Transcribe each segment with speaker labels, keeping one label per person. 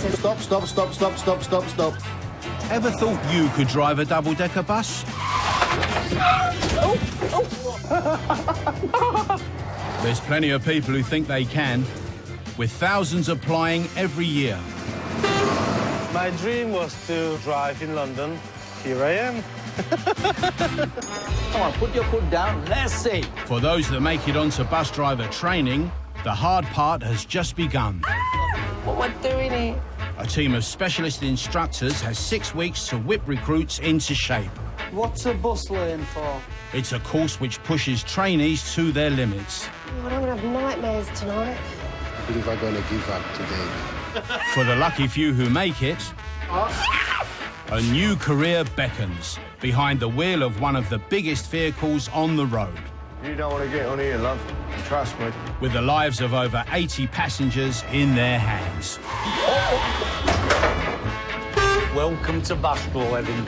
Speaker 1: kilometres.
Speaker 2: Stop, stop, stop, stop, stop, stop, stop.
Speaker 3: Ever thought you could drive a double-decker bus? There's plenty of people who think they can, with thousands applying every year.
Speaker 4: My dream was to drive in London. Here I am.
Speaker 5: Come on, put your foot down. Let's see.
Speaker 3: For those that make it onto bus driver training, the hard part has just begun.
Speaker 1: What am I doing here?
Speaker 3: A team of specialist instructors has 6 weeks to whip recruits into shape.
Speaker 5: What's a bus lane for?
Speaker 3: It's a course which pushes trainees to their limits.
Speaker 1: Oh, I'm going to have nightmares tonight.
Speaker 2: I believe I'm going to give up today.
Speaker 3: For the lucky few who make it, a new career beckons behind the wheel of one of the biggest vehicles on the road.
Speaker 4: You don't want to get on here, love. Trust me.
Speaker 3: With the lives of over 80 passengers in their hands.
Speaker 5: Welcome to bus driving.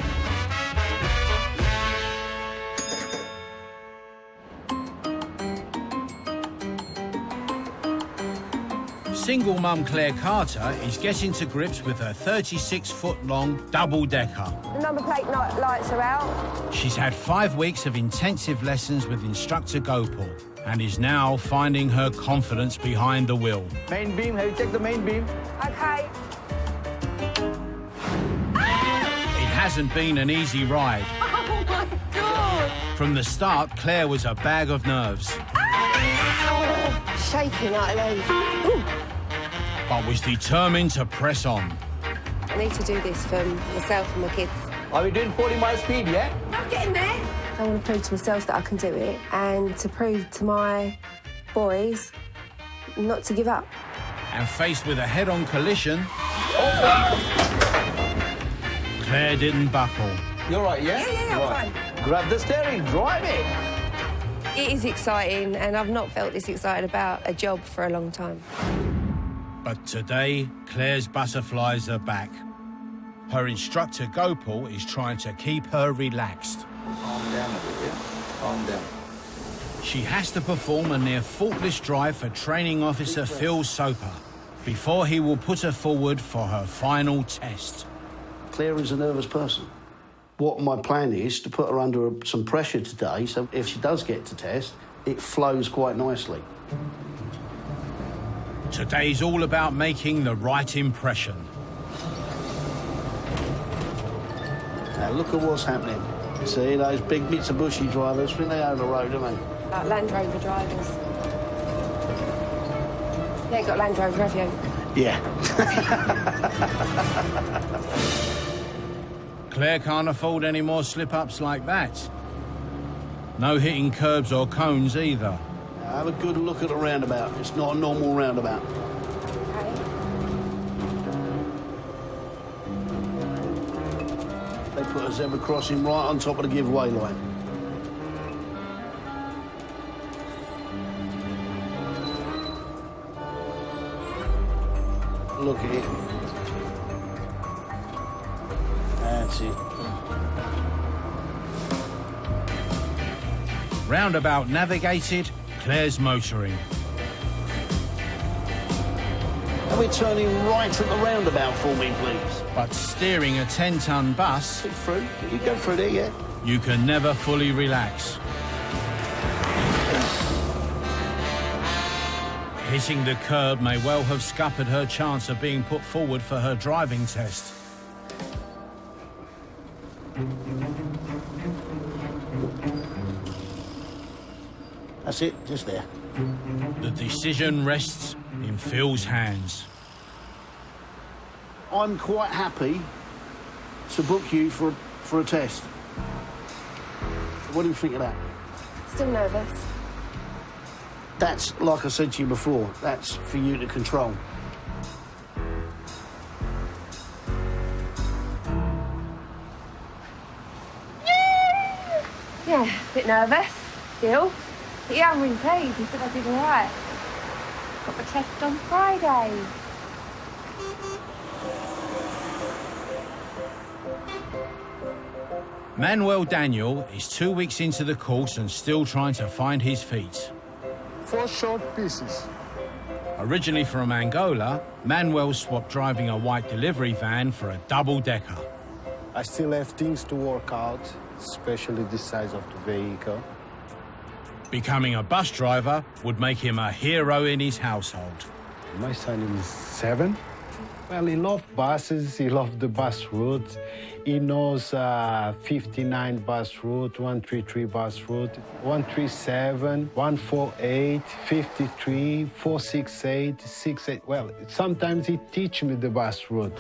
Speaker 3: Single mum Claire Carter is getting to grips with her 36-foot-long double-decker.
Speaker 1: The number plate lights are out.
Speaker 3: She's had 5 weeks of intensive lessons with instructor Gopal and is now finding her confidence behind the wheel.
Speaker 5: Main beam, have you checked the main beam?
Speaker 1: OK.
Speaker 3: It hasn't been an easy ride.
Speaker 1: Oh, my God.
Speaker 3: From the start, Claire was a bag of nerves,
Speaker 1: Shaking like a leaf.
Speaker 3: but was determined to press on.
Speaker 1: I need to do this for myself and my kids.
Speaker 5: Are we doing 40 miles speed, yeah?
Speaker 1: I'm getting there. I want to prove to myself that I can do it and to prove to my boys not to give up.
Speaker 3: And faced with a head-on collision, Claire didn't buckle.
Speaker 5: You're right, yeah?
Speaker 1: Yeah,
Speaker 5: right.
Speaker 1: I'm fine.
Speaker 5: Grab the steering, drive it.
Speaker 1: It is exciting, and I've not felt this excited about a job for a long time.
Speaker 3: But today, Claire's butterflies are back. Her instructor, Gopal, is trying to keep her relaxed.
Speaker 5: Calm down a bit, yeah? Calm down.
Speaker 3: She has to perform a near faultless drive for training officer Phil Soper before he will put her forward for her final test.
Speaker 2: Claire is a nervous person. What my plan is to put her under some pressure today, so if she does get to test, it flows quite nicely.
Speaker 3: Today's all about making the right impression.
Speaker 2: Now look at what's happening. See, those big Mitsubishi drivers, think they own the road, don't they?
Speaker 1: Like Land Rover drivers. You ain't got Land Rover, have you?
Speaker 2: Yeah.
Speaker 3: Claire can't afford any more slip-ups like that. No hitting curbs or cones either.
Speaker 2: Now have a good look at the roundabout. It's not a normal roundabout.
Speaker 1: Okay.
Speaker 2: They put a zebra crossing right on top of the giveaway line. Look at it. That's it.
Speaker 3: Roundabout navigated, Claire's motoring.
Speaker 2: Are we turning right at the roundabout for me, please?
Speaker 3: But steering a 10-ton bus,
Speaker 2: Get through. You go through there, yeah?
Speaker 3: you can never fully relax. Hitting the curb may well have scuppered her chance of being put forward for her driving test.
Speaker 2: That's it, just there.
Speaker 3: The decision rests in Phil's hands.
Speaker 2: I'm quite happy to book you for a test. What do you think of that?
Speaker 1: Still nervous.
Speaker 2: That's, like I said to you before, that's for you to control.
Speaker 1: Yeah, a bit nervous, still. But yeah, I'm really pleased. He said I did all right. Got my test on Friday.
Speaker 3: Manuel Daniel is 2 weeks into the course and still trying to find his feet.
Speaker 6: 4 short pieces.
Speaker 3: Originally from Angola, Manuel swapped driving a white delivery van for a double-decker.
Speaker 6: I still have things to work out, especially the size of the vehicle.
Speaker 3: Becoming a bus driver would make him a hero in his household.
Speaker 6: My son is 7. Well, he loves buses, he loves the bus route. He knows 59 bus route, 133 bus route, 137, 148, 53, 468, 68. Well, sometimes he teaches me the bus route.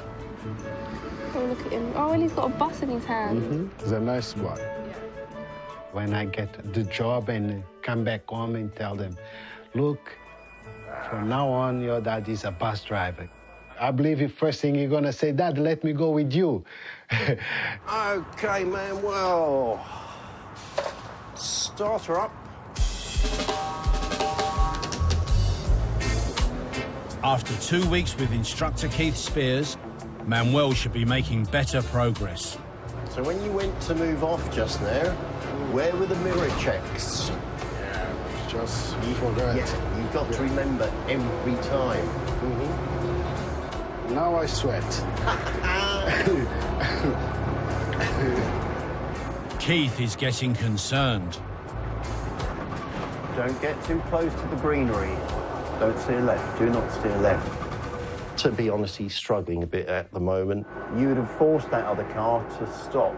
Speaker 7: Oh, look at him. Oh, and he's got a bus in his hand.
Speaker 6: He's a nice boy. When I get the job and come back home and tell them, look, from now on, your dad is a bus driver. I believe the first thing you're gonna say, Dad, let me go with you.
Speaker 2: OK, Manuel. Start her up.
Speaker 3: After 2 weeks with instructor Keith Spears, Manuel should be making better progress.
Speaker 8: So when you went to move off just now, where were the mirror checks?
Speaker 6: Just forget.
Speaker 8: Yeah, you've got to remember every time.
Speaker 6: Now I sweat.
Speaker 3: Keith is getting concerned.
Speaker 8: Don't get too close to the greenery. Don't steer left. Do not steer left. To be honest, he's struggling a bit at the moment. You would have forced that other car to stop.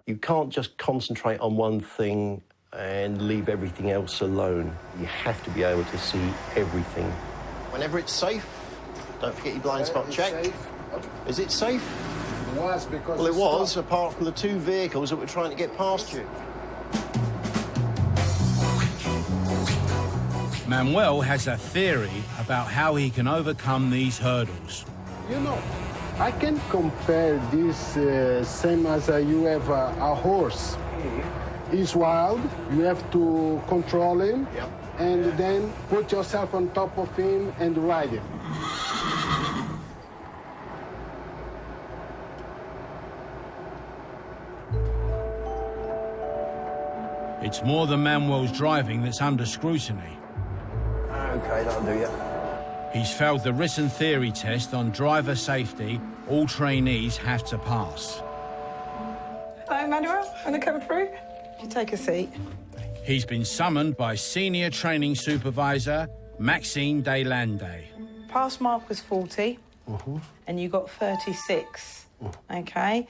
Speaker 8: You can't just concentrate on one thing and leave everything else alone. You have to be able to see everything. Whenever it's safe, don't forget your blind spot check.
Speaker 6: Safe.
Speaker 8: Is it safe?
Speaker 6: It was because
Speaker 8: Well, it was, apart from the 2 vehicles that were trying to get past you.
Speaker 3: Manuel has a theory about how he can overcome these hurdles.
Speaker 6: You know, I can compare this same as you have a horse. He's wild, you have to control him, and then put yourself on top of him and ride him.
Speaker 3: It's more than Manuel's driving that's under scrutiny.
Speaker 8: OK, that'll do you.
Speaker 3: He's failed the written theory test on driver safety all trainees have to pass.
Speaker 9: Hello, Manuel. Want to come through? You take a seat.
Speaker 3: He's been summoned by Senior Training Supervisor Maxine Deslande.
Speaker 9: Pass mark was 40, and you got 36, OK?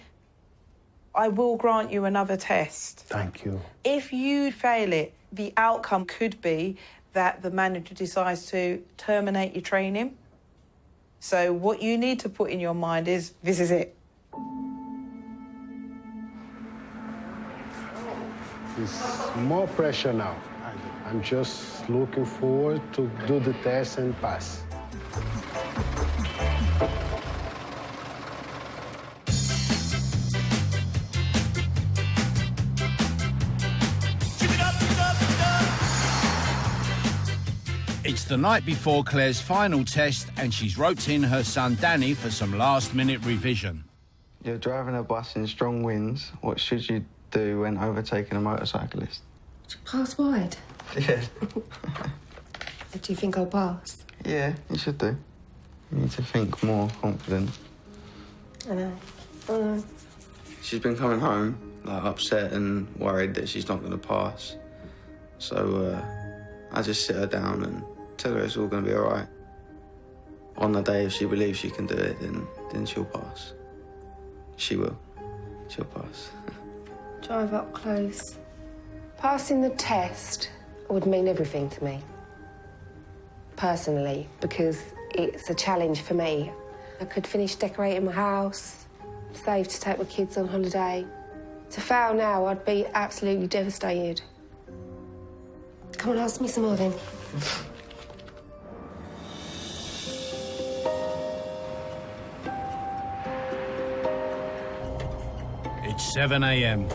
Speaker 9: I will grant you another test.
Speaker 6: Thank you.
Speaker 9: If you fail it, the outcome could be that the manager decides to terminate your training. So what you need to put in your mind is, this is it.
Speaker 6: It's more pressure now. I'm just looking forward to do the test and pass.
Speaker 3: It's the night before Claire's final test and she's roped in her son Danny for some last-minute revision.
Speaker 10: You're driving a bus in strong winds. What should you do when overtaking a motorcyclist?
Speaker 1: Pass wide.
Speaker 10: Yeah.
Speaker 1: Do you think I'll pass?
Speaker 10: Yeah, you should do. You need to think more confident.
Speaker 1: I know. I know.
Speaker 10: She's been coming home, like, upset and worried that she's not going to pass. So, I just sit her down and tell her it's all going to be all right. On the day, if she believes she can do it, then she'll pass. She will. She'll pass.
Speaker 1: Drive up close. Passing the test would mean everything to me. Personally, because it's a challenge for me. I could finish decorating my house, save to take my kids on holiday. To fail now, I'd be absolutely devastated. Come on, ask me some more then.
Speaker 3: It's 7 a.m,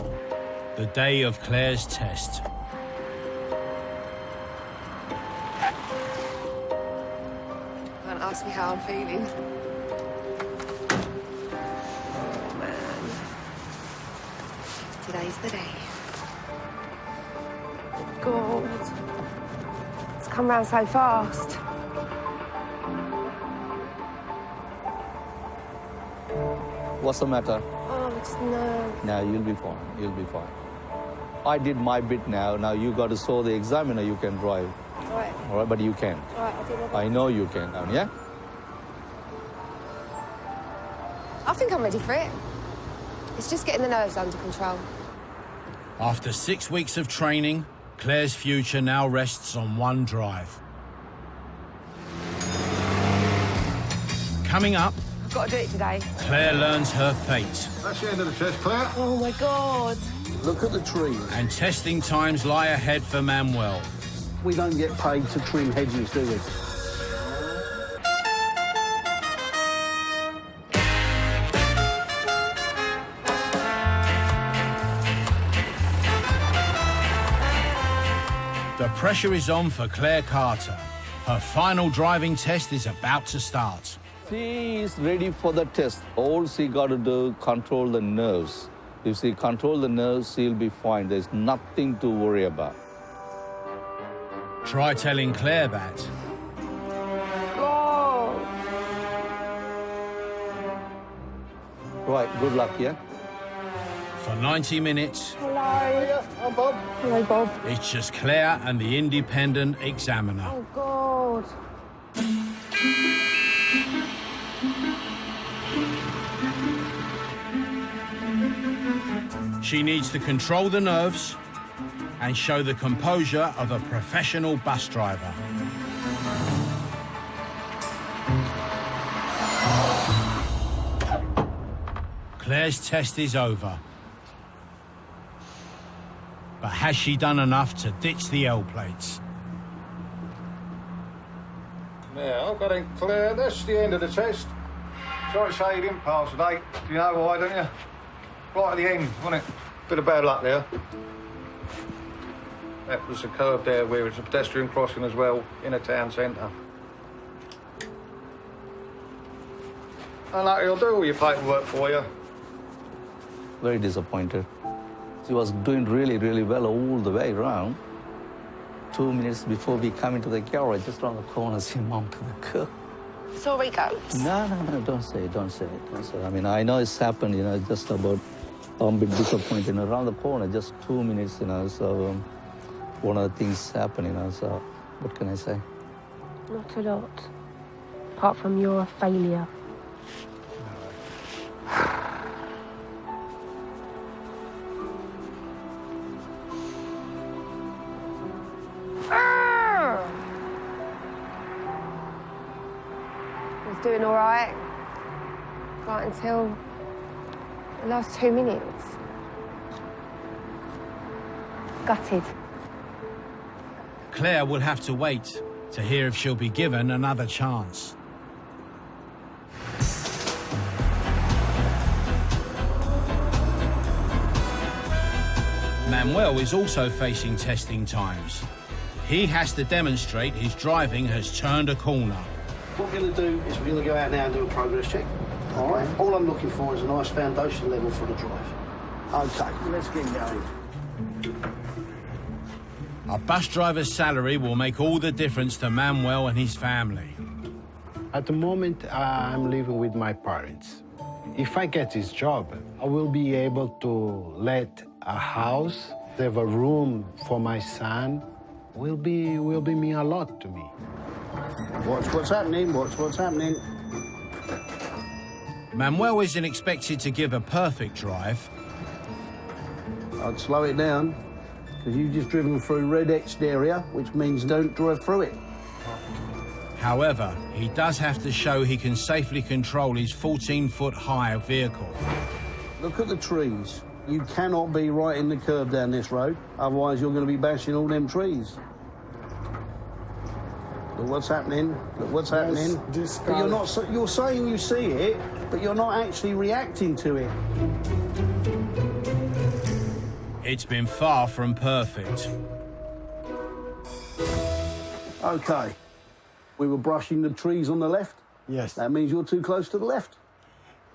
Speaker 3: the day of Claire's test.
Speaker 1: Can't ask me how I'm feeling. Oh, man. Today's the day. God. It's come round so fast.
Speaker 5: What's the matter?
Speaker 1: Oh, just no.
Speaker 5: No, you'll be fine. You'll be fine. I did my bit now. Now you got to show the examiner you can drive.
Speaker 1: Right.
Speaker 5: All right, but you can.
Speaker 1: Right, I'll do my best.
Speaker 5: I know you can, yeah?
Speaker 1: I think I'm ready for it. It's just getting the nerves under control.
Speaker 3: After 6 weeks of training, Claire's future now rests on one drive. Coming up,
Speaker 1: I've got to do it today.
Speaker 3: Claire learns her fate.
Speaker 2: That's the end of the test, Claire.
Speaker 1: Oh, my God.
Speaker 2: Look at the tree.
Speaker 3: And testing times lie ahead for Manuel.
Speaker 2: We don't get paid to trim hedges, do we?
Speaker 3: The pressure is on for Claire Carter. Her final driving test is about to start.
Speaker 5: She is ready for the test. All she got to do, control the nerves. If she control the nerves, she'll be fine. There's nothing to worry about.
Speaker 3: Try telling Claire that.
Speaker 1: God.
Speaker 5: Right, good luck, yeah?
Speaker 3: For 90 minutes,
Speaker 1: Hello.
Speaker 2: I'm Bob.
Speaker 1: Hello, Bob.
Speaker 3: it's just Claire and the independent examiner.
Speaker 1: Oh, God.
Speaker 3: She needs to control the nerves and show the composure of a professional bus driver. Claire's test is over. But has she done enough to ditch the L plates?
Speaker 11: Yeah, I've got it clear. That's the end of the test. Sorry to say you didn't pass today. Do you know why, don't you? Right at the end, wasn't it? Bit of bad luck there. That was a curve there where it's a pedestrian crossing as well in a town centre. Unlucky, I'll do all your paperwork for you.
Speaker 5: Very disappointed. She was doing really, really well all the way around. 2 minutes before we come into the garage, just around the corner, she mounted the curb.
Speaker 1: Sorry, goats.
Speaker 5: No, don't say it, don't say it, don't say it. I mean, I know it's happened, you know, just about, I'm a bit disappointed. Around the corner, just 2 minutes, you know, so one of the things happened, you know, so what can I say?
Speaker 7: Not a lot. Apart from you're a failure.
Speaker 1: I was doing all right. Right until the last 2 minutes. Gutted.
Speaker 3: Claire will have to wait to hear if she'll be given another chance. Manuel is also facing testing times. He has to demonstrate his driving has turned a corner.
Speaker 2: What we're going to do is we're going to go out now and do a progress check. All right. All I'm looking for is a nice foundation level for the drive. Okay, let's get going.
Speaker 3: A bus driver's salary will make all the difference to Manuel and his family.
Speaker 6: At the moment, I'm living with my parents. If I get this job, I will be able to let a house, have a room for my son. Will be mean a lot to me.
Speaker 2: Watch what's happening, watch what's happening.
Speaker 3: Manuel isn't expected to give a perfect drive.
Speaker 2: I'd slow it down, because you've just driven through red X'd area, which means don't drive through it.
Speaker 3: However, he does have to show he can safely control his 14-foot-high vehicle.
Speaker 2: Look at the trees. You cannot be right in the curb down this road, otherwise you're going to be bashing all them trees. Look what's happening. Look what's happening. But you're not. You're saying you see it, but you're not actually reacting to it.
Speaker 3: It's been far from perfect.
Speaker 2: Okay. We were brushing the trees on the left.
Speaker 6: Yes.
Speaker 2: That means you're too close to the left.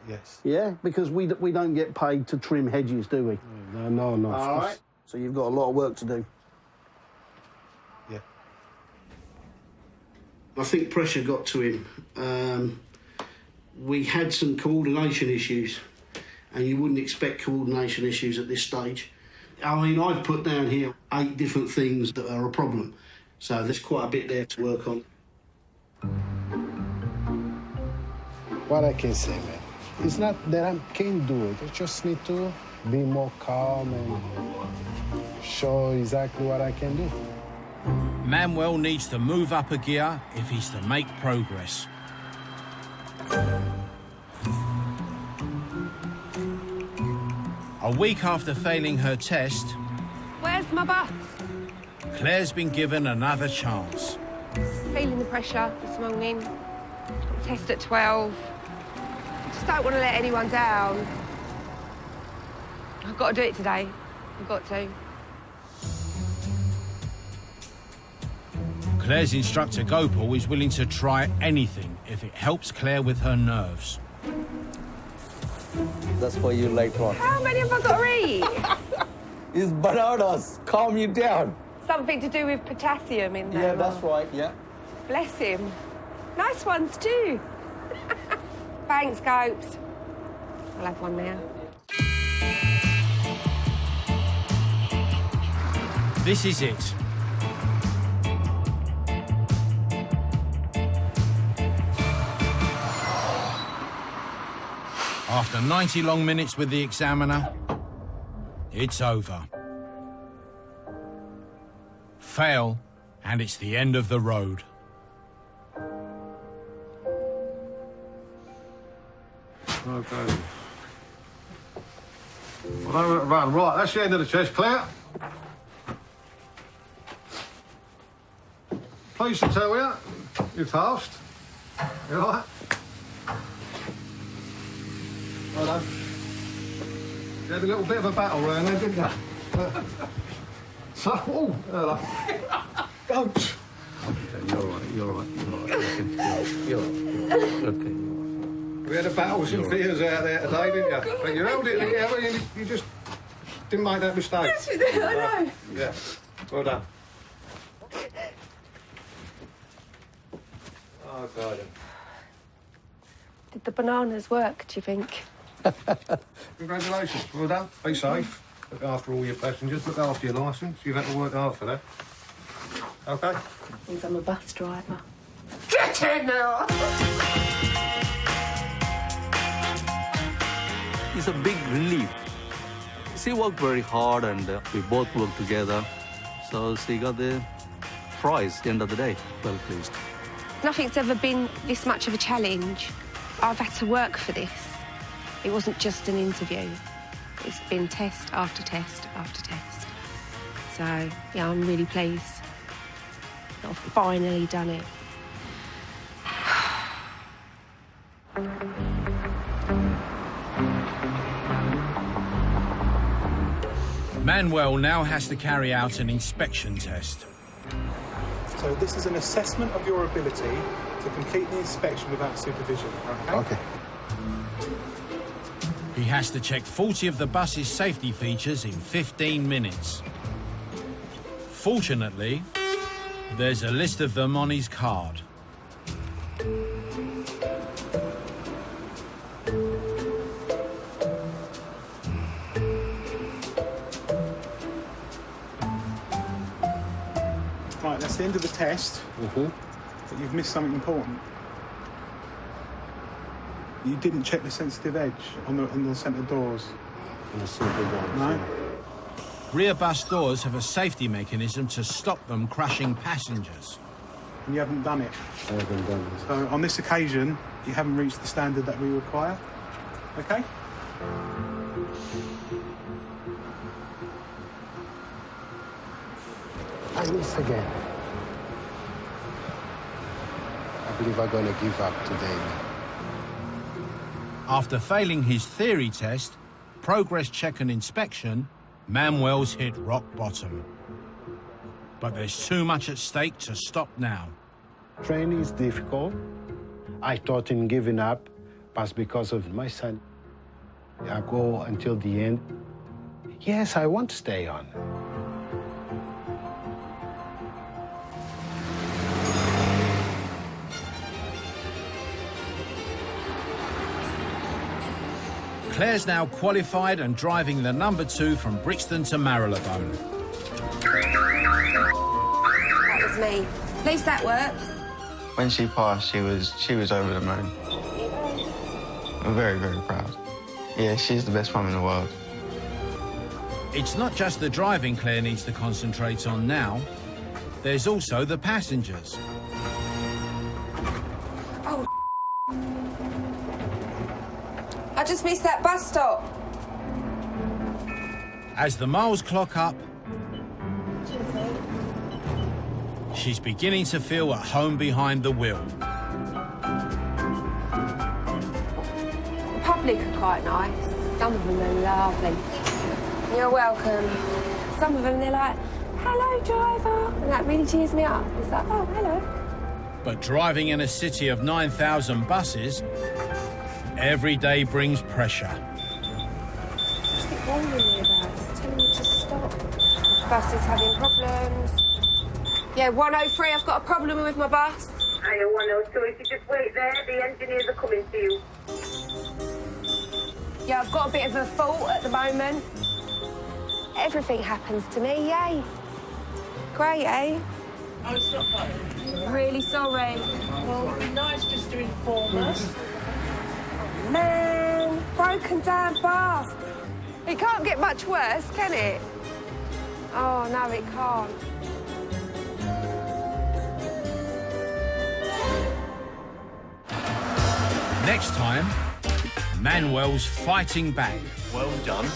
Speaker 6: Yes.
Speaker 2: Yeah, because we don't get paid to trim hedges, do we?
Speaker 6: No.
Speaker 2: All right. So you've got a lot of work to do.
Speaker 6: Yeah.
Speaker 2: I think pressure got to him. We had some coordination issues. and you wouldn't expect coordination issues at this stage. I mean, I've put down here 8 different things that are a problem, so there's quite a bit there to work on.
Speaker 6: What I can say, man, it's not that I can't do it. I just need to be more calm and show exactly what I can do.
Speaker 3: Manuel needs to move up a gear if he's to make progress. A week after failing her test,
Speaker 1: Where's my bus?
Speaker 3: Claire's been given another chance.
Speaker 1: Feeling the pressure this morning. Got a test at 12. Just don't want to let anyone down. I've got to do it today. I've got to.
Speaker 3: Claire's instructor, Gopal, is willing to try anything if it helps Claire with her nerves.
Speaker 5: That's for you later on.
Speaker 1: How many have I got to eat?
Speaker 5: It's bananas. Calm you down.
Speaker 1: Something to do with potassium in there.
Speaker 5: Yeah, that's right, yeah.
Speaker 1: Bless him. Nice ones too. Thanks, Gopes. I'll have one now.
Speaker 3: This is it. After 90 long minutes with the examiner, it's over. Fail, and it's the end of the road.
Speaker 11: Okay. Well, right, that's the end of the test, Claire. Pleased to tell you, you passed. You all right? Well done. You had a little bit of a battle around there, didn't you? So, oh, hello. Ouch. You're all right, you're all right, you're all right. Okay. We had a battle with some fears out there today, didn't you? But you held it together, you just didn't make that mistake.
Speaker 1: Yes, we did, I know.
Speaker 11: Yeah, well done. Oh, God.
Speaker 1: Did the bananas work, do you think?
Speaker 11: Congratulations, well done. Be safe. Look after all your passengers. Look after your licence. You've had to work hard for that. OK?
Speaker 1: Means I'm a bus driver. Get in now!
Speaker 5: It's a big relief. She worked very hard and we both worked together. So she got the prize at the end of the day. Well pleased.
Speaker 1: Nothing's ever been this much of a challenge. I've had to work for this. It wasn't just an interview. It's been test after test after test. So, yeah, I'm really pleased that I've finally done it.
Speaker 3: Manuel now has to carry out an inspection test.
Speaker 12: So this is an assessment of your ability to complete the inspection without supervision, OK?
Speaker 6: Okay.
Speaker 3: He has to check 40 of the bus's safety features in 15 minutes. Fortunately, there's a list of them on his card.
Speaker 12: Right, that's the end of the test. But you've missed something important. You didn't check the sensitive edge on the centre doors.
Speaker 2: On the centre doors.
Speaker 12: No?
Speaker 3: Rear bus doors have a safety mechanism to stop them crushing passengers.
Speaker 12: And you haven't done it.
Speaker 2: I haven't done it.
Speaker 12: So on this occasion, you haven't reached the standard that we require. OK?
Speaker 6: I miss again. I believe I'm going to give up today.
Speaker 3: After failing his theory test, progress check and inspection, Manuel's hit rock bottom. But there's too much at stake to stop now.
Speaker 6: Training is difficult. I thought in giving up, but because of my son, I go until the end. Yes, I want to stay on.
Speaker 3: Claire's now qualified and driving the number 2 from Brixton to Marylebone.
Speaker 1: That was me. At least that works.
Speaker 10: When she passed, she was over the moon. I'm very, very proud. Yeah, she's the best mum in the world.
Speaker 3: It's not just the driving Claire needs to concentrate on now. There's also the passengers.
Speaker 1: Oh, I just missed that bus stop.
Speaker 3: As the miles clock up, she's beginning to feel at home behind the wheel.
Speaker 1: The public are quite nice. Some of them are lovely. You're welcome. Some of them, they're like, hello, driver. And that really cheers me up. It's like, oh, hello.
Speaker 3: But driving in a city of 9,000 buses, every day brings pressure.
Speaker 1: What's it warning me about? It's telling me to stop. This bus is having problems. Yeah, 103, I've got a problem with my bus.
Speaker 13: Hiya, 102, if you just wait there, the engineers are coming to you.
Speaker 1: Yeah, I've got a bit of a fault at the moment. Everything happens to me, yay. Great, eh?
Speaker 9: Oh, it's not going.
Speaker 1: Really sorry.
Speaker 9: Well, it'd be nice just to inform us.
Speaker 1: Man, broken down bus. It can't get much worse, can it? Oh, no, it can't.
Speaker 3: Next time, Manuel's fighting back.
Speaker 8: Well done.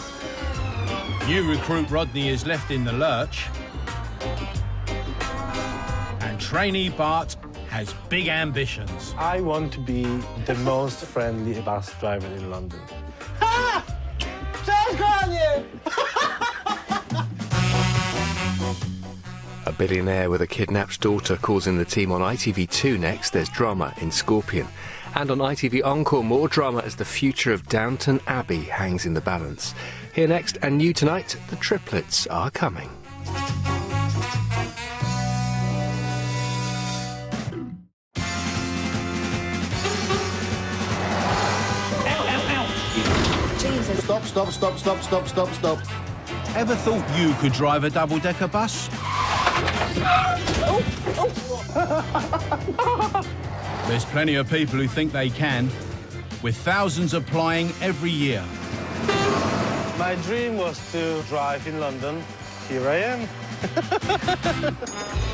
Speaker 3: New recruit Rodney is left in the lurch. And trainee Bart has big ambitions.
Speaker 4: I want to be the most friendly bus driver in London.
Speaker 11: Ha! Sounds good on you!
Speaker 14: A billionaire with a kidnapped daughter calls in the team on ITV2 next. There's drama in Scorpion. And on ITV Encore, more drama as the future of Downton Abbey hangs in the balance. Here next and new tonight, the triplets are coming.
Speaker 1: Jesus.
Speaker 2: Stop, stop, stop, stop, stop, stop, stop.
Speaker 3: Ever thought you could drive a double-decker bus? There's plenty of people who think they can, with thousands applying every year.
Speaker 4: My dream was to drive in London. Here I am.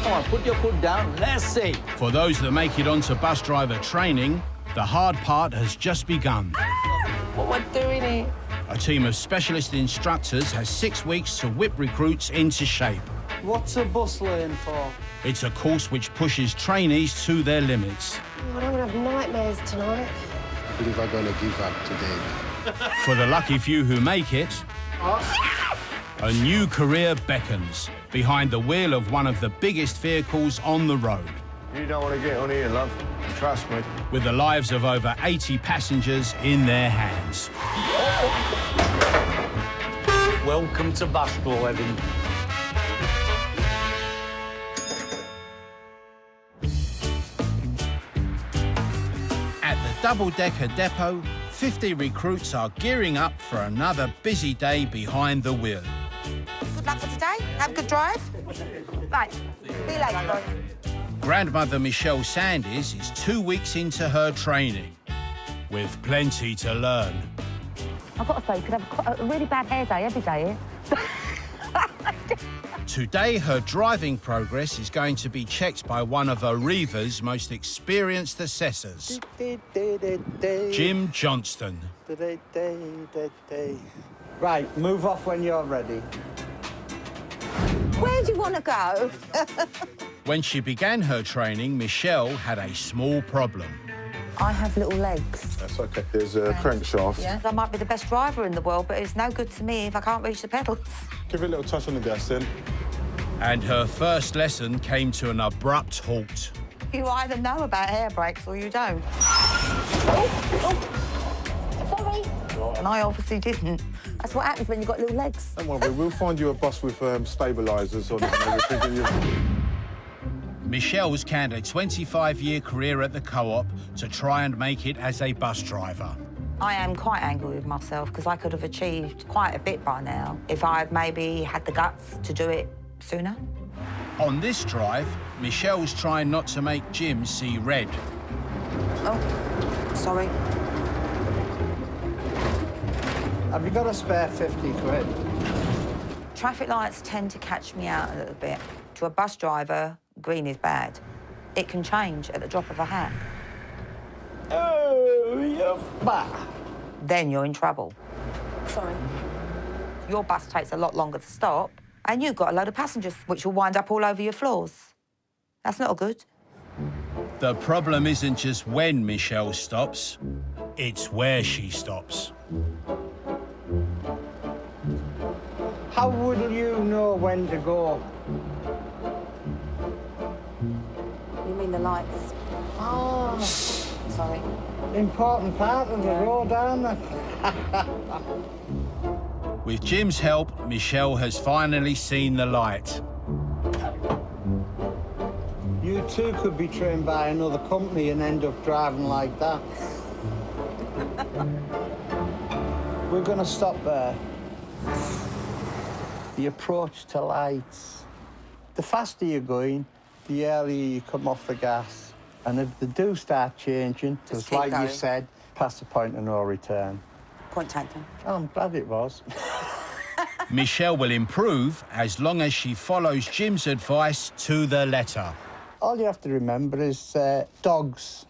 Speaker 5: Come on, put your foot down. Let's see.
Speaker 3: For those that make it onto bus driver training, the hard part has just begun.
Speaker 1: What am I doing here?
Speaker 3: A team of specialist instructors has 6 weeks to whip recruits into shape.
Speaker 5: What's a bus lane for?
Speaker 3: It's a course which pushes trainees to their limits.
Speaker 1: Oh, I don't want to have nightmares tonight.
Speaker 6: I believe I'm going to give up today.
Speaker 3: For the lucky few who make it, a new career beckons behind the wheel of one of the biggest vehicles on the road.
Speaker 11: You don't want to get on here, love. Trust me.
Speaker 3: With the lives of over 80 passengers in their hands.
Speaker 5: Welcome to bus driving.
Speaker 3: At the double-decker depot, 50 recruits are gearing up for another busy day behind the wheel.
Speaker 9: Good luck for today. Have a good drive. Right. See you later, boy.
Speaker 3: Grandmother Michelle Sandys is 2 weeks into her training, with plenty to learn.
Speaker 15: I've got to say, you could have a really bad hair day every day here.
Speaker 3: Today, her driving progress is going to be checked by one of Arriva's most experienced assessors, Jim Johnston.
Speaker 5: Right, move off when you're ready.
Speaker 15: Where do you want to go?
Speaker 3: When she began her training, Michelle had a small problem.
Speaker 15: I have little legs.
Speaker 11: That's OK. There's a crankshaft.
Speaker 15: Yeah. I might be the best driver in the world, but it's no good to me if I can't reach the pedals.
Speaker 11: Give it a little touch on the gas then.
Speaker 3: And her first lesson came to an abrupt halt.
Speaker 15: You either know about air brakes or you don't. Sorry. And I obviously didn't. That's what happens when you've got little legs.
Speaker 11: Don't worry, we'll find you a bus with stabilisers on it and everything.
Speaker 3: Michelle's canned a 25-year career at the Co-op to try and make it as a bus driver.
Speaker 15: I am quite angry with myself because I could have achieved quite a bit by now if I'd maybe had the guts to do it sooner.
Speaker 3: On this drive, Michelle's trying not to make Jim see red.
Speaker 15: Oh, sorry.
Speaker 11: Have you got a spare 50 quid?
Speaker 15: Traffic lights tend to catch me out a little bit. To a bus driver, green is bad. It can change at the drop of a hat.
Speaker 11: Oh, you bat.
Speaker 15: Then you're in trouble. Sorry. Your bus takes a lot longer to stop, and you've got a load of passengers, which will wind up all over your floors. That's not good.
Speaker 3: The problem isn't just when Michelle stops, it's where she stops.
Speaker 11: How would you know when to go?
Speaker 15: You mean the lights? Oh, sorry.
Speaker 11: Important part of the road, aren't they?
Speaker 3: With Jim's help, Michelle has finally seen the light.
Speaker 11: You too could be trained by another company and end up driving like that. We're going to stop there. The approach to lights. The faster you're going, the earlier you come off the gas. And if they do start changing, just like
Speaker 15: going.
Speaker 11: you said, past the point of no return.
Speaker 15: Point taken.
Speaker 11: Oh, I'm glad it was.
Speaker 3: Michelle will improve as long as she follows Jim's advice to the letter.
Speaker 11: All you have to remember is dogs,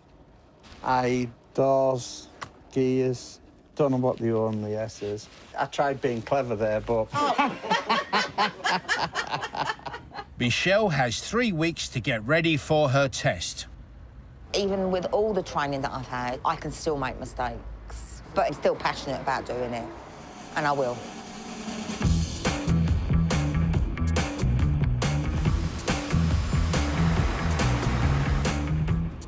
Speaker 11: doors, gears. Don't know what the only S is. I tried being clever there, but...
Speaker 3: Michelle has 3 weeks to get ready for her test.
Speaker 15: Even with all the training that I've had, I can still make mistakes. But I'm still passionate about doing it, and I will.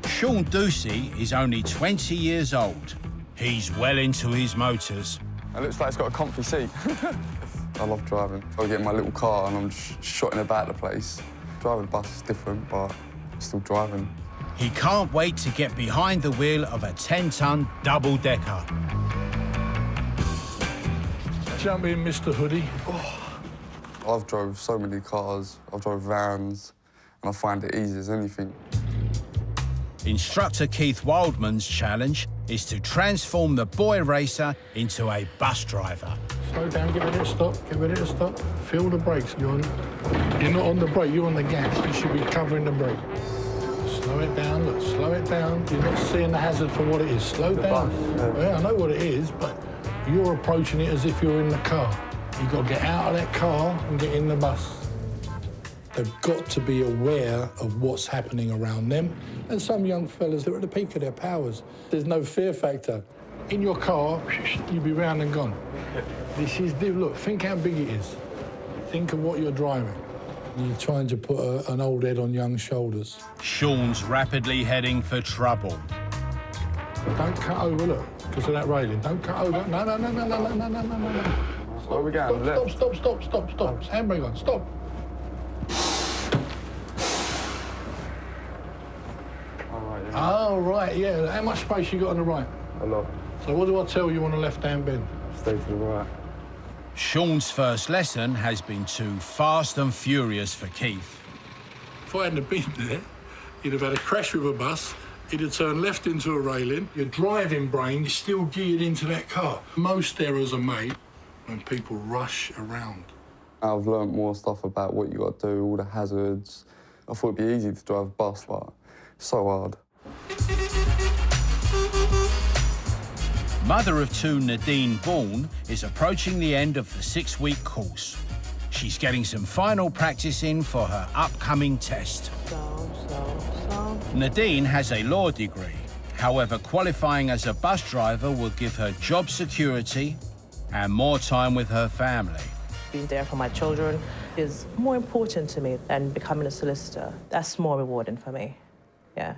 Speaker 3: Sean Ducey is only 20 years old. He's well into his motors.
Speaker 16: It looks like it's got a comfy seat. I love driving. I get in my little car and I'm just shotting about the place. Driving a bus is different, but I'm still driving.
Speaker 3: He can't wait to get behind the wheel of a 10-ton double-decker.
Speaker 17: Jump in, Mr. Hoodie.
Speaker 16: I've drove so many cars, I've drove vans, and I find it easy as anything.
Speaker 3: Instructor Keith Wildman's challenge is to transform the boy racer into a bus driver.
Speaker 17: Slow down, get ready to stop, get ready to stop. Feel the brakes, you're not on the brake, you're on the gas. You should be covering the brake. Slow it down, look, slow it down. You're not seeing the hazard for what it is. Slow down. Yeah, I know what it is, but you're approaching it as if you're in the car. You've got to get out of that car and get in the bus. They've got to be aware of what's happening around them. And some young fellas, they're at the peak of their powers. There's no fear factor. In your car, you'll be round and gone. This is, look, think how big it is. Think of what you're driving. You're trying to put an old head on young shoulders.
Speaker 3: Sean's rapidly heading for trouble.
Speaker 17: Don't cut over, look, because of that railing. Don't cut over. No.
Speaker 16: Where are we going?
Speaker 17: Stop. Handbrake on, stop. Oh, right, yeah. How much space you got on the right?
Speaker 16: A lot.
Speaker 17: So what do I tell you on the left-hand bend?
Speaker 16: Stay to the right.
Speaker 3: Sean's first lesson has been too fast and furious for Keith.
Speaker 17: If I hadn't been there, you'd have had a crash with a bus, you'd have turned left into a railing, your driving brain is still geared into that car. Most errors are made when people rush around.
Speaker 16: I've learnt more stuff about what you got to do, all the hazards. I thought it'd be easy to drive a bus, but it's so hard.
Speaker 3: Mother of two Nadine Bourne is approaching the end of the 6-week course. She's getting some final practice in for her upcoming test. Nadine has a law degree. However, qualifying as a bus driver will give her job security and more time with her family.
Speaker 18: Being there for my children is more important to me than becoming a solicitor. That's more rewarding for me, yeah.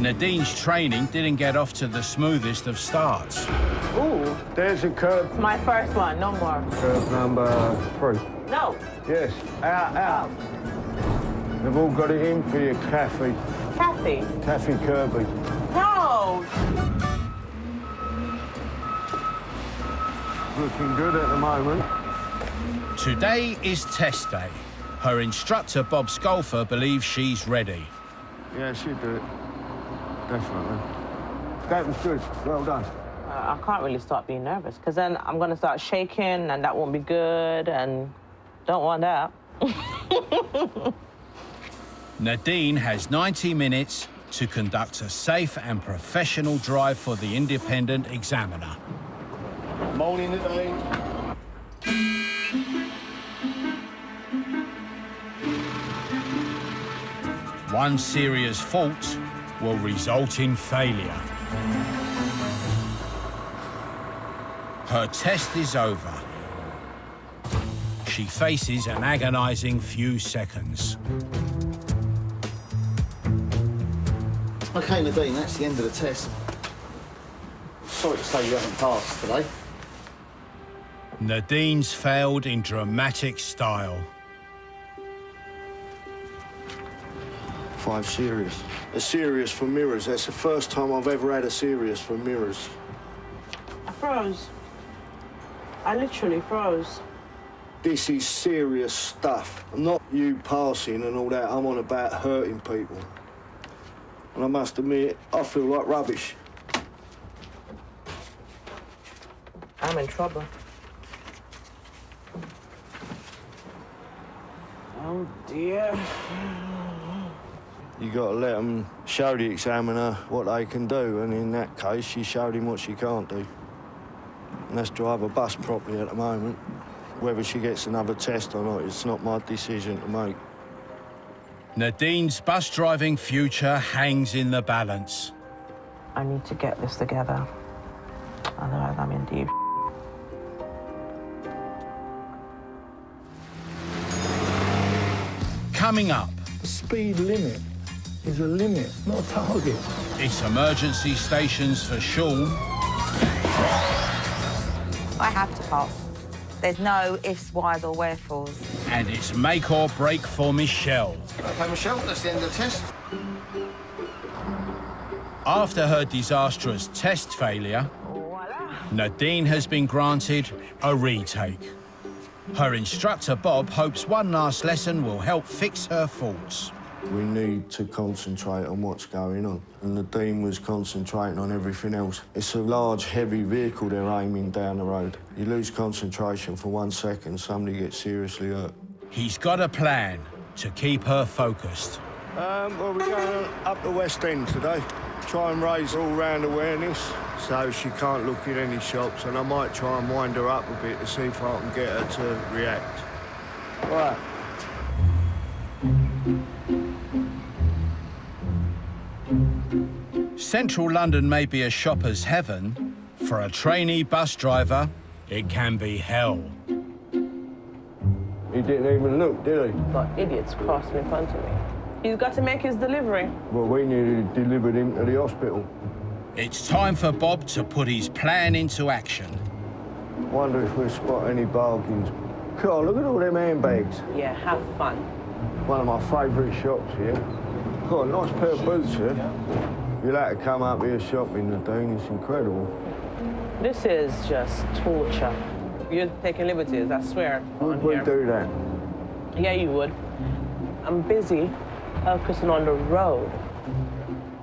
Speaker 3: Nadine's training didn't get off to the smoothest of starts.
Speaker 11: Ooh, there's a curve.
Speaker 18: It's my first one, no more.
Speaker 11: Curve number 3.
Speaker 18: No.
Speaker 11: Yes, out. They've all got it in for you, Kathy.
Speaker 18: Kathy?
Speaker 11: Kathy Kirby.
Speaker 18: No!
Speaker 11: Looking good at the moment.
Speaker 3: Today is test day. Her instructor, Bob Scolfer, believes she's ready.
Speaker 11: Yeah, she'll do it. Definitely. That was good. Well done.
Speaker 18: I can't really start being nervous, because then I'm going to start shaking, and that won't be good, and don't want that.
Speaker 3: Nadine has 90 minutes to conduct a safe and professional drive for the independent examiner.
Speaker 11: Morning, Nadine.
Speaker 3: One serious fault will result in failure. Her test is over. She faces an agonizing few seconds.
Speaker 2: OK, Nadine, that's the end of the test. Sorry to say you haven't passed today.
Speaker 3: Nadine's failed in dramatic style.
Speaker 2: 5 serious. A serious for mirrors. That's the first time I've ever had a serious for mirrors.
Speaker 18: I froze. I literally froze.
Speaker 2: This is serious stuff. I'm not you passing and all that. I'm on about hurting people. And I must admit, I feel like rubbish.
Speaker 18: I'm in trouble. Oh, dear.
Speaker 2: You got to let them show the examiner what they can do, and in that case, she showed him what she can't do. And that's drive a bus properly at the moment. Whether she gets another test or not, it's not my decision to make.
Speaker 3: Nadine's bus driving future hangs in the balance.
Speaker 18: I need to get this together. Otherwise, I'm in deep.
Speaker 3: Coming up.
Speaker 17: The speed limit is a limit, not a target.
Speaker 3: It's emergency stations for Sean.
Speaker 15: I have to pass. There's no ifs, whys or wherefores.
Speaker 3: And it's make or break for Michelle.
Speaker 2: OK, Michelle, that's the end of the test.
Speaker 3: After her disastrous test failure, Nadine has been granted a retake. Her instructor, Bob, hopes one last lesson will help fix her faults.
Speaker 2: We need to concentrate on what's going on. And Nadine was concentrating on everything else. It's a large, heavy vehicle they're aiming down the road. You lose concentration for 1 second, somebody gets seriously hurt.
Speaker 3: He's got a plan to keep her focused.
Speaker 2: Well, we're going up the West End today. Try and raise all-round awareness so she can't look in any shops, and I might try and wind her up a bit to see if I can get her to react. Right.
Speaker 3: Central London may be a shopper's heaven. For a trainee bus driver, it can be hell.
Speaker 2: He didn't even look, did he?
Speaker 18: Got idiots crossing in front of me. He's got to make his delivery.
Speaker 2: Well, we nearly delivered him to the hospital.
Speaker 3: It's time for Bob to put his plan into action.
Speaker 2: Wonder if we'll spot any bargains. God, look at all them handbags.
Speaker 18: Yeah, have fun.
Speaker 2: One of my favourite shops here. Got a nice pair of boots here. You'll have to come up here shopping, Nadine. It's incredible.
Speaker 18: This is just torture. You're taking liberties, I swear.
Speaker 2: Would we do that?
Speaker 18: Yeah, you would. I'm busy focusing on the road.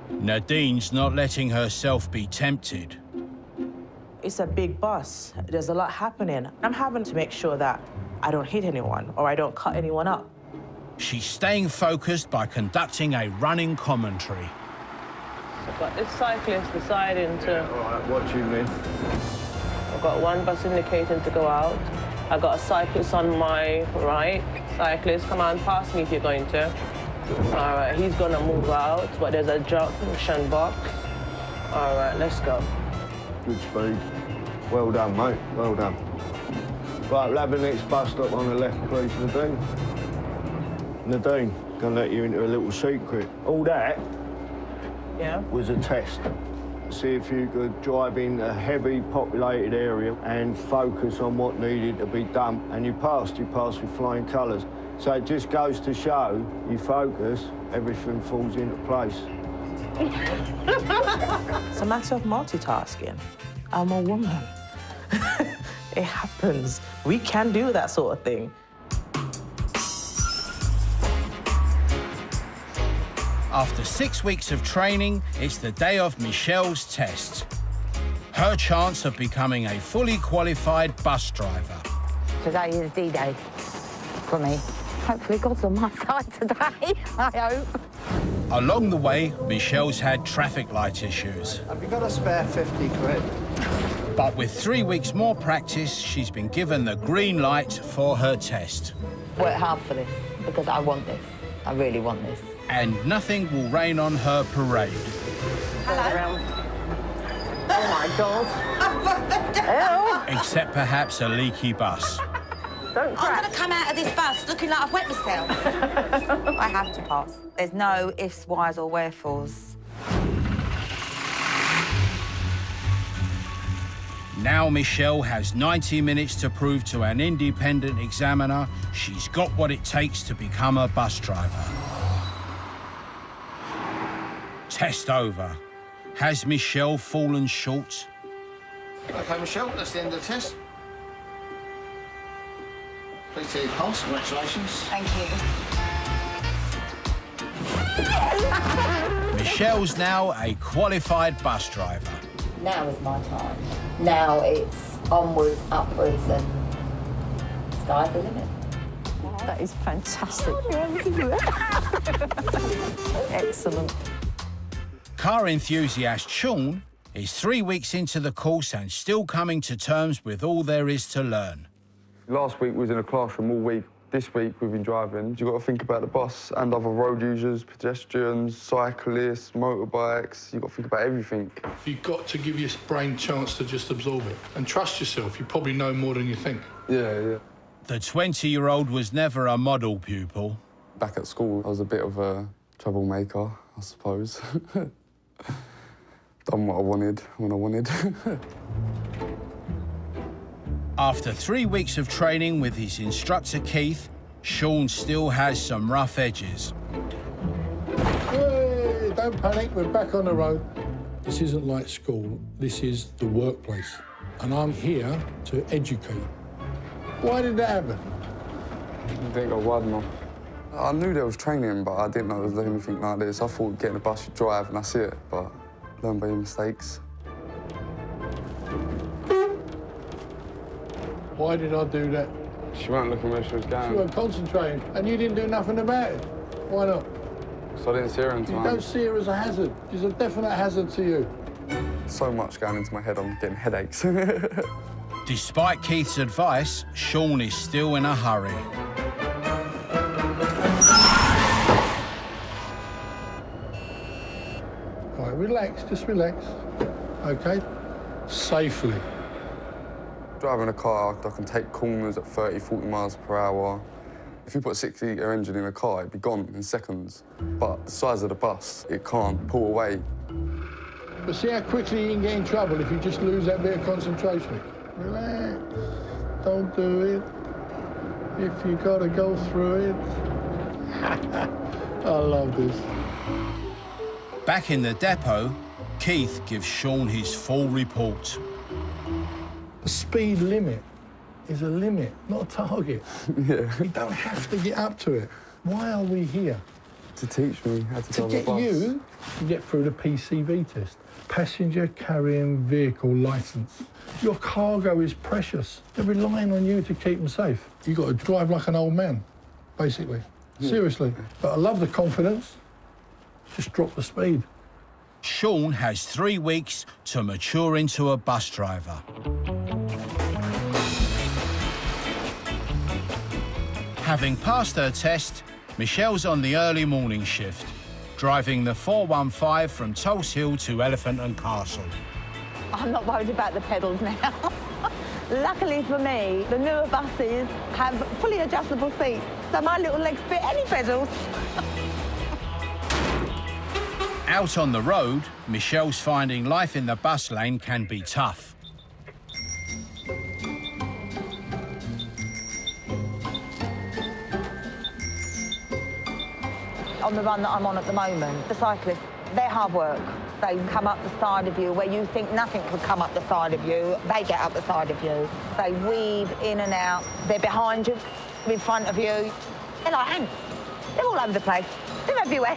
Speaker 3: Nadine's not letting herself be tempted.
Speaker 18: It's a big bus. There's a lot happening. I'm having to make sure that I don't hit anyone or I don't cut anyone up.
Speaker 3: She's staying focused by conducting a running commentary.
Speaker 18: So I've got this cyclist deciding to...
Speaker 2: All right, what do you mean?
Speaker 18: I've got one bus indicating to go out. I've got a cyclist on my right. Cyclist, come on, pass me if you're going to. All right, he's going to move out, but there's a junction box. All right, let's go.
Speaker 2: Good speed. Well done, mate. Well done. Right, we'll have the next bus stop on the left, please, Nadine. Nadine, gonna let you into a little secret. All that was a test. See if you could drive in a heavy populated area and focus on what needed to be done. And you passed with flying colours. So it just goes to show, you focus, everything falls into place.
Speaker 18: It's a matter of multitasking. I'm a woman. It happens. We can do that sort of thing.
Speaker 3: After 6 weeks of training, it's the day of Michelle's test. Her chance of becoming a fully qualified bus driver.
Speaker 15: Today is D-Day for me. Hopefully God's on my side today, I hope.
Speaker 3: Along the way, Michelle's had traffic light issues.
Speaker 11: Have you got a spare 50 quid?
Speaker 3: But with 3 weeks more practice, she's been given the green light for her test.
Speaker 15: Work hard for this, because I want this. I really want this.
Speaker 3: And nothing will rain on her parade.
Speaker 15: Hello. Oh, my God.
Speaker 3: Except perhaps a leaky bus.
Speaker 15: I'm going to come out of this bus looking like I've wet myself. I have to pass. There's no ifs, whys or wherefores.
Speaker 3: Now Michelle has 90 minutes to prove to an independent examiner she's got what it takes to become a bus driver. Test over. Has Michelle fallen short?
Speaker 11: OK, Michelle, that's the end of the test. Please see your pulse. Congratulations.
Speaker 15: Thank you.
Speaker 3: Michelle's now a qualified bus driver.
Speaker 15: Now is my time. Now it's onwards, upwards, and sky's the limit.
Speaker 19: That is fantastic. Excellent.
Speaker 3: Car enthusiast Sean is 3 weeks into the course and still coming to terms with all there is to learn.
Speaker 16: Last week we was in a classroom all week. This week we've been driving. You've got to think about the bus and other road users, pedestrians, cyclists, motorbikes. You've got to think about everything.
Speaker 17: You've got to give your brain a chance to just absorb it. And trust yourself, you probably know more than you think.
Speaker 16: Yeah.
Speaker 3: The 20-year-old was never a model pupil.
Speaker 16: Back at school, I was a bit of a troublemaker, I suppose. Done what I wanted when I wanted.
Speaker 3: After 3 weeks of training with his instructor Keith, Sean still has some rough edges.
Speaker 17: Hey, don't panic, we're back on the road. This isn't like school, this is the workplace. And I'm here to educate. Why did that happen?
Speaker 16: I think I got wide enough. I knew there was training, but I didn't know there was anything like this. I thought getting a bus, you drive and that's it, but learn by your mistakes.
Speaker 17: Why did I do that?
Speaker 16: She weren't looking where she was going.
Speaker 17: She weren't concentrating, and you didn't do nothing about it. Why not?
Speaker 16: So I didn't see her in time.
Speaker 17: You don't see her as a hazard. She's a definite hazard to you.
Speaker 16: So much going into my head, I'm getting headaches.
Speaker 3: Despite Keith's advice, Sean is still in a hurry.
Speaker 17: All right, relax, just relax. OK? Safely.
Speaker 16: Driving a car, I can take corners at 30, 40 miles per hour. If you put a 6-litre engine in a car, it'd be gone in seconds. But the size of the bus, it can't pull away.
Speaker 17: But see how quickly you can get in trouble if you just lose that bit of concentration. Relax. Don't do it. If you got to go through it. I love this.
Speaker 3: Back in the depot, Keith gives Sean his full report.
Speaker 17: The speed limit is a limit, not a target.
Speaker 16: Yeah.
Speaker 17: You don't have to get up to it. Why are we here?
Speaker 16: To teach me how to drive a bus.
Speaker 17: To get you to get through the PCV test, Passenger Carrying Vehicle Licence. Your cargo is precious. They're relying on you to keep them safe. You've got to drive like an old man, basically. Yeah. Seriously. But I love the confidence. Just drop the speed.
Speaker 3: Sean has 3 weeks to mature into a bus driver. Having passed her test, Michelle's on the early morning shift, driving the 415 from Tulse Hill to Elephant and Castle.
Speaker 19: I'm not worried about the pedals now. Luckily for me, the newer buses have fully adjustable seats, so my little legs fit any pedals.
Speaker 3: Out on the road, Michelle's finding life in the bus lane can be tough.
Speaker 15: On the run that I'm on at the moment, the cyclists
Speaker 19: They're hard work. They come up the side of you where you think nothing could come up the side of you. They get up the side of you. They weave in and out. They're behind you, in front of you. They're like ants. They're all over the place. They're everywhere.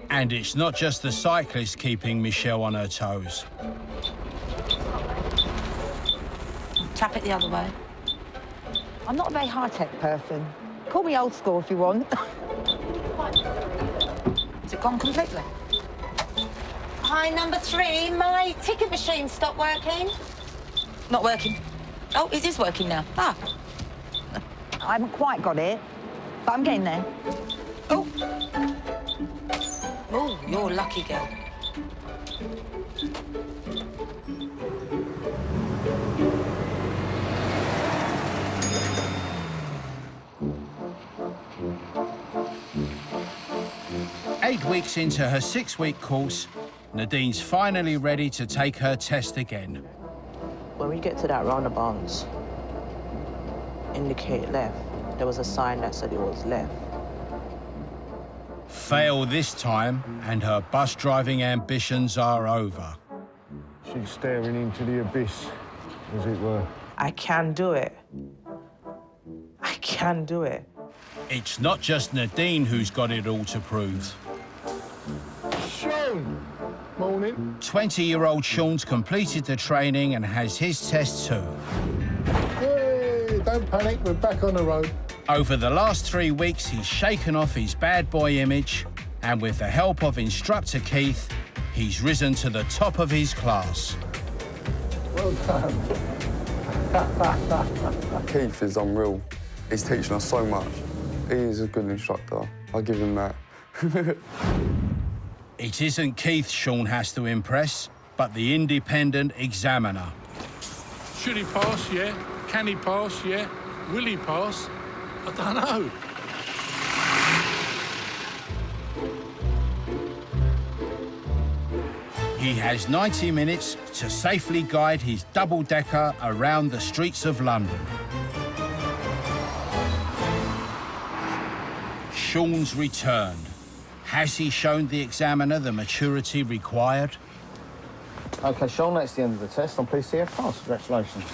Speaker 3: And it's not just the cyclist keeping Michelle on her toes.
Speaker 15: Tap it the other way.
Speaker 19: I'm not a very high-tech person. Call me old school if you want.
Speaker 15: Has it gone completely? Hi, number 3. My ticket machine stopped working. Not working. Oh, it is working now. Ah.
Speaker 19: I haven't quite got it, but I'm getting there.
Speaker 15: Oh, you're a lucky girl.
Speaker 3: Eight weeks into her 6-week course, Nadine's finally ready to take her test again.
Speaker 18: When we get to that roundabout, indicate left. There was a sign that said it was left.
Speaker 3: Fail this time, and her bus driving ambitions are over.
Speaker 2: She's staring into the abyss, as it were.
Speaker 18: I can do it. I can do it.
Speaker 3: It's not just Nadine who's got it all to prove.
Speaker 17: Sean! Morning.
Speaker 3: 20-year-old Sean's completed the training and has his test too.
Speaker 17: Hey, don't panic, we're back on the road.
Speaker 3: Over the last 3 weeks, he's shaken off his bad boy image, and with the help of instructor Keith, he's risen to the top of his class.
Speaker 17: Well done.
Speaker 16: Keith is unreal. He's teaching us so much. He's a good instructor. I'll give him that.
Speaker 3: It isn't Keith Sean has to impress, but the independent examiner.
Speaker 17: Should he pass? Yeah. Can he pass? Yeah. Will he pass? I don't know.
Speaker 3: He has 90 minutes to safely guide his double-decker around the streets of London. Sean's returned. Has he shown the examiner the maturity required?
Speaker 2: OK, Sean, that's the end of the test. I'm pleased to see you pass. Congratulations.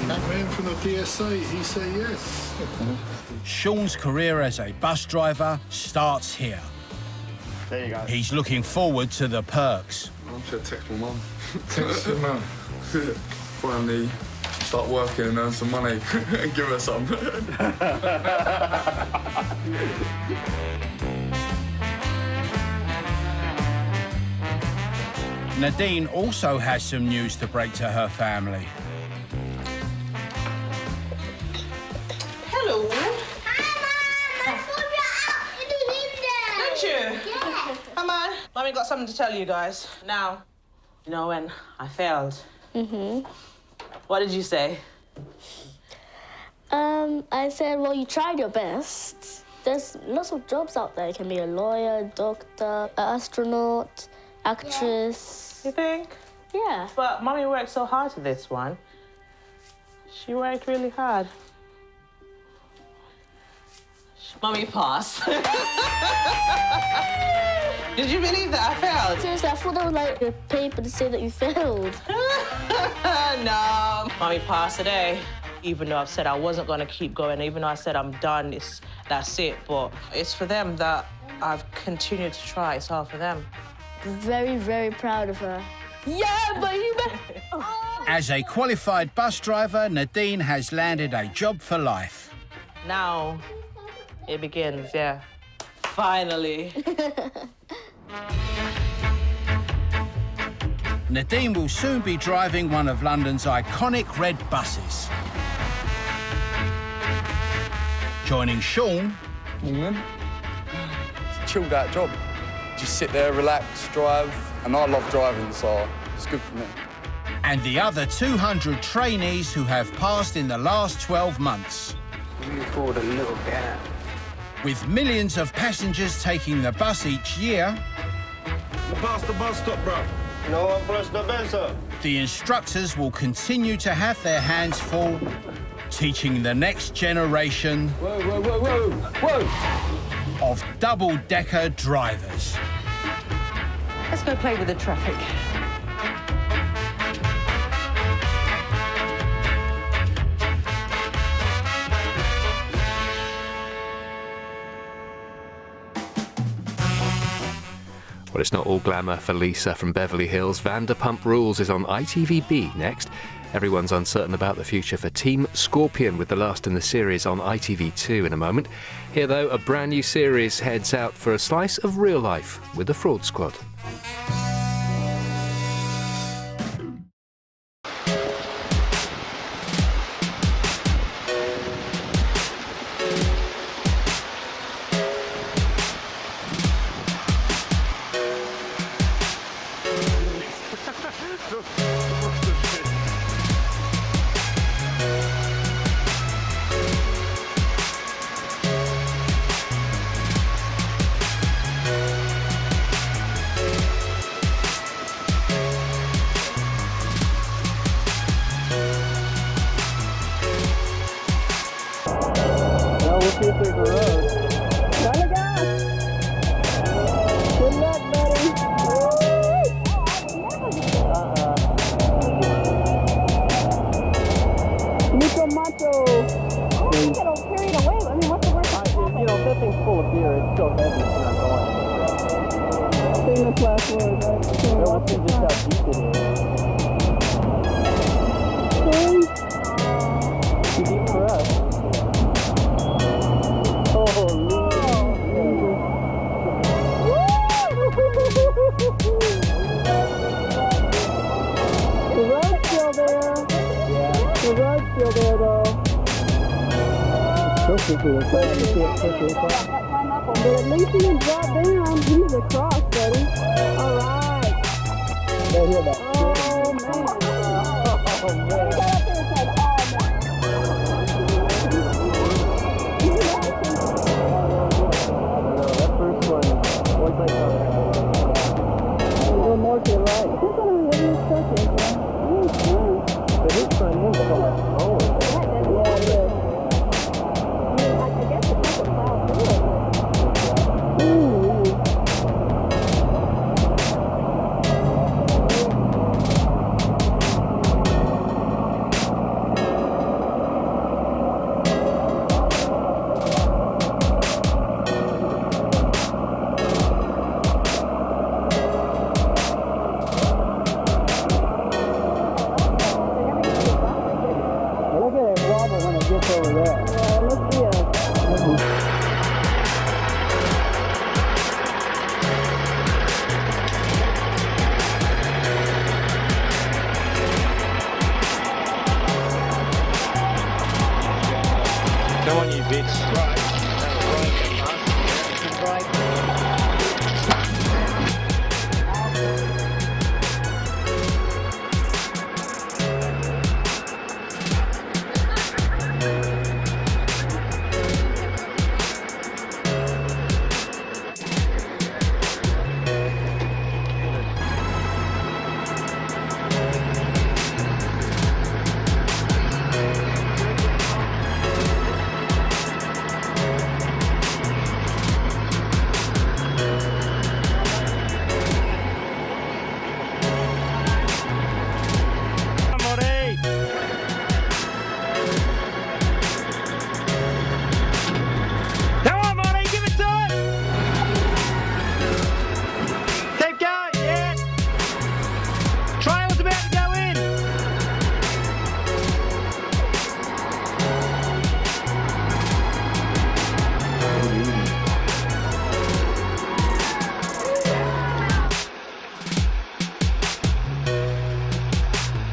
Speaker 17: That man from the DSA, he said yes.
Speaker 3: Sean's career as a bus driver starts here.
Speaker 2: There you go.
Speaker 3: He's looking forward to the perks.
Speaker 16: I'm sure text my mum.
Speaker 17: Text your mum.
Speaker 16: Finally start working and earn some money and give her some.
Speaker 3: Nadine also has some news to break to her family.
Speaker 9: Hello.
Speaker 20: Hi, Mum. I saw you out in the window.
Speaker 9: Did you?
Speaker 20: Yeah.
Speaker 9: Come on. Mummy got something to tell you guys. Now, you know when I failed? What did you say?
Speaker 7: I said, well, you tried your best. There's lots of jobs out there. You can be a lawyer, doctor, astronaut, actress.
Speaker 9: You think?
Speaker 7: Yeah.
Speaker 9: But Mummy worked so hard for this one. She worked really hard. Mummy passed. Did you believe that I failed?
Speaker 7: Seriously, I thought that was like a paper to say that you failed.
Speaker 9: No. Mummy passed today. Even though I've said I wasn't going to keep going, even though I said I'm done, that's it. But it's for them that I've continued to try. It's all for them.
Speaker 7: Very, very proud of her. Yeah, but you...
Speaker 3: As a qualified bus driver, Nadine has landed a job for life.
Speaker 9: Now it begins, yeah. Finally.
Speaker 3: Nadine will soon be driving one of London's iconic red buses. Joining Sean...
Speaker 16: It's a chilled out job. Just sit there, relax, drive. And I love driving, so it's good for me.
Speaker 3: And the other 200 trainees who have passed in the last 12 months.
Speaker 11: Moving forward a little bit.
Speaker 3: With millions of passengers taking the bus each year...
Speaker 2: Past the bus stop, bro. No one press the buzzer.
Speaker 3: The instructors will continue to have their hands full, teaching the next generation...
Speaker 11: Whoa, whoa, whoa, whoa, whoa!
Speaker 3: of double-decker drivers.
Speaker 15: Let's go play with the traffic.
Speaker 14: Well, it's not all glamour for Lisa from Beverly Hills. Vanderpump Rules is on ITVB next. Everyone's uncertain about the future for Team Scorpion, with the last in the series on ITV2 in a moment. Here, though, a brand new series heads out for a slice of real life with the Fraud Squad.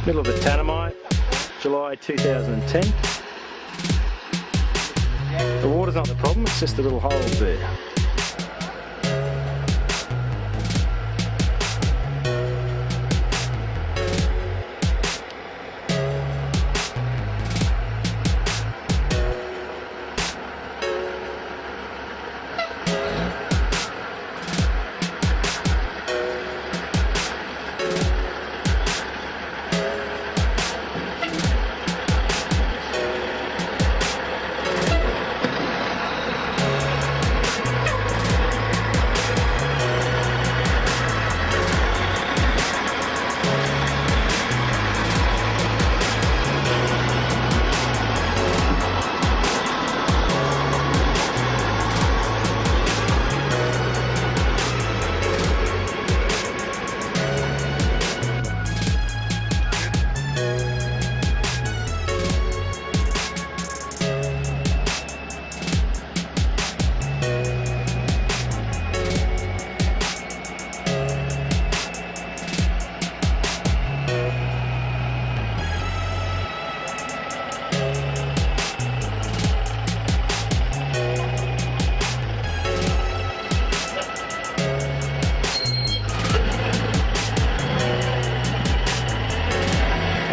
Speaker 21: Middle of the Tanamite, July 2010. The water's not the problem, it's just the little holes there.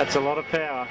Speaker 21: That's a lot of power.